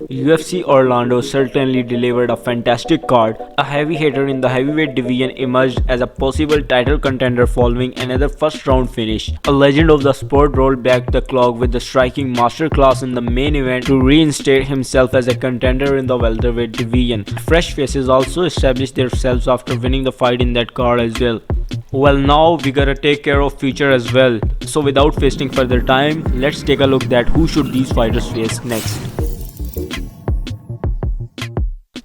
UFC Orlando certainly delivered a fantastic card. A heavy hitter in the heavyweight division emerged as a possible title contender following another first round finish. A legend of the sport rolled back the clock with the striking masterclass in the main event to reinstate himself as a contender in the welterweight division. Fresh faces also established themselves after winning the fight in that card as well. Well, now we gotta take care of future as well. So without wasting further time, let's take a look at who should these fighters face next.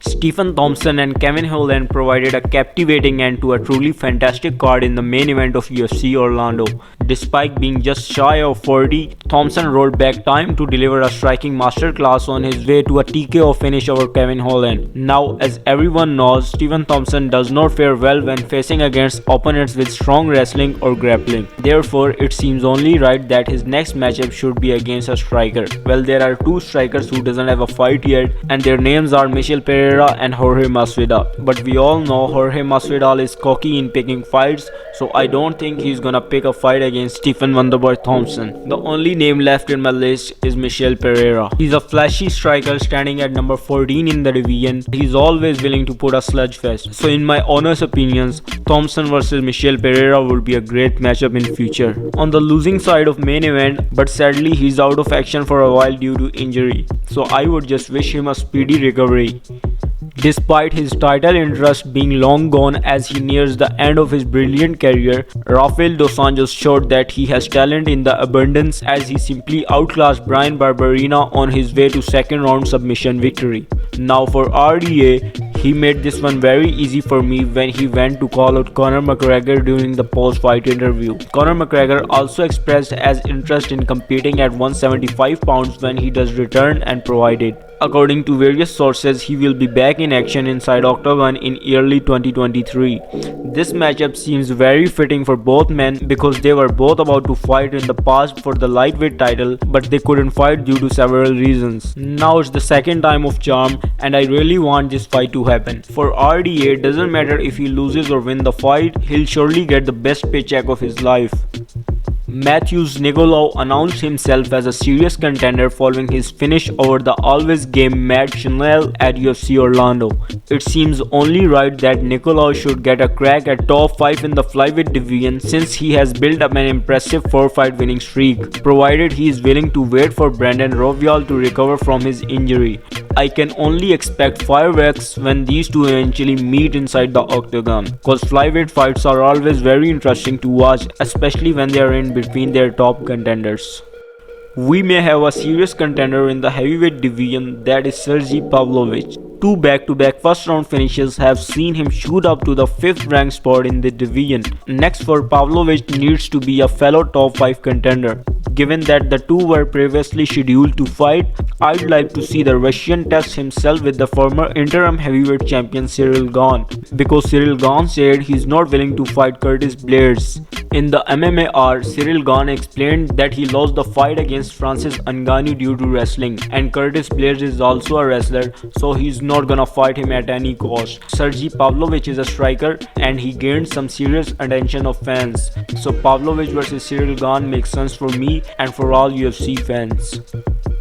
Stephen Thompson and Kevin Holland provided a captivating end to a truly fantastic card in the main event of UFC Orlando. Despite being just shy of 40, Thompson rolled back time to deliver a striking masterclass on his way to a TKO finish over Kevin Holland. Now, as everyone knows, Stephen Thompson does not fare well when facing against opponents with strong wrestling or grappling. Therefore, it seems only right that his next matchup should be against a striker. Well, there are two strikers who doesn't have a fight yet, and their names are Michel Pereira and Jorge Masvidal. But we all know Jorge Masvidal is cocky in picking fights, so I don't think he's gonna pick a fight against Stephen Wonderboy Thompson. The only name left in my list is Michel Pereira. He's a flashy striker standing at number 14 in the division. He's always willing to put a slugfest. So in my honest opinions, Thompson versus Michel Pereira would be a great matchup in future. On the losing side of main event, but sadly he's out of action for a while due to injury. So I would just wish him a speedy recovery. Despite his title interest being long gone as he nears the end of his brilliant career, Rafael dos Anjos showed that he has talent in the abundance as he simply outclassed Brian Barberena on his way to second round submission victory. Now for RDA, he made this one very easy for me when he went to call out Conor McGregor during the post-fight interview. Conor McGregor also expressed as interest in competing at 175 pounds when he does return and provided. According to various sources, he will be back in action inside Octagon in early 2023. This matchup seems very fitting for both men because they were both about to fight in the past for the lightweight title, but they couldn't fight due to several reasons. Now it's the second time of charm, and I really want this fight to happen. For RDA, it doesn't matter if he loses or wins the fight, he'll surely get the best paycheck of his life. Matthews Nicolau announced himself as a serious contender following his finish over the always game Matt Chimaev at UFC Orlando. It seems only right that Nicolau should get a crack at top 5 in the flyweight division since he has built up an impressive 4-fight winning streak, provided he is willing to wait for Brandon Royval to recover from his injury. I can only expect fireworks when these two eventually meet inside the octagon, cause flyweight fights are always very interesting to watch, especially when they are in between their top contenders. We may have a serious contender in the heavyweight division, that is Sergey Pavlovich. Two back-to-back first-round finishes have seen him shoot up to the 5th ranked spot in the division. Next for Pavlovich needs to be a fellow top 5 contender. Given that the two were previously scheduled to fight, I'd like to see the Russian test himself with the former interim heavyweight champion Cyril Gane, because Cyril Gane said he's not willing to fight Curtis Blaydes. In the MMA, Cyril Gane explained that he lost the fight against Francis Ngannou due to wrestling, and Curtis Blaydes is also a wrestler, so he's not gonna fight him at any cost. Sergey Pavlovich is a striker and he gained some serious attention of fans, so Pavlovich versus Cyril Gane makes sense for me and for all UFC fans.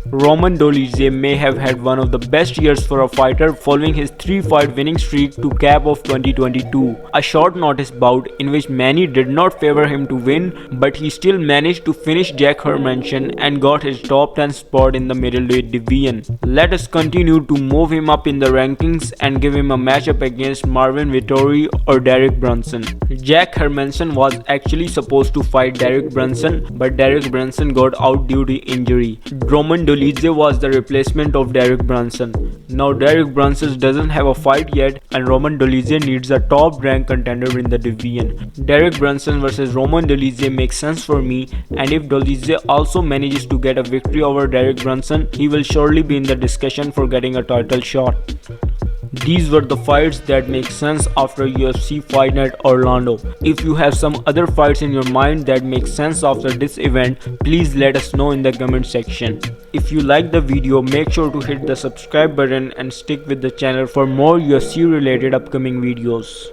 Roman Dolidze may have had one of the best years for a fighter following his 3-fight winning streak to cap of 2022. A short notice bout in which many did not favor him to win, but he still managed to finish Jack Hermansson and got his top 10 spot in the middleweight division. Let us continue to move him up in the rankings and give him a matchup against Marvin Vettori or Derek Brunson. Jack Hermansson was actually supposed to fight Derek Brunson, but Derek Brunson got out due to injury. Roman Dolidze was the replacement of Derek Brunson. Now Derek Brunson doesn't have a fight yet, and Roman Dolidze needs a top ranked contender in the division. Derek Brunson versus Roman Dolidze makes sense for me, and if Dolidze also manages to get a victory over Derek Brunson, he will surely be in the discussion for getting a title shot. These were the fights that make sense after UFC Fight Night Orlando. If you have some other fights in your mind that make sense after this event, please let us know in the comment section. If you like the video, make sure to hit the subscribe button and stick with the channel for more UFC related upcoming videos.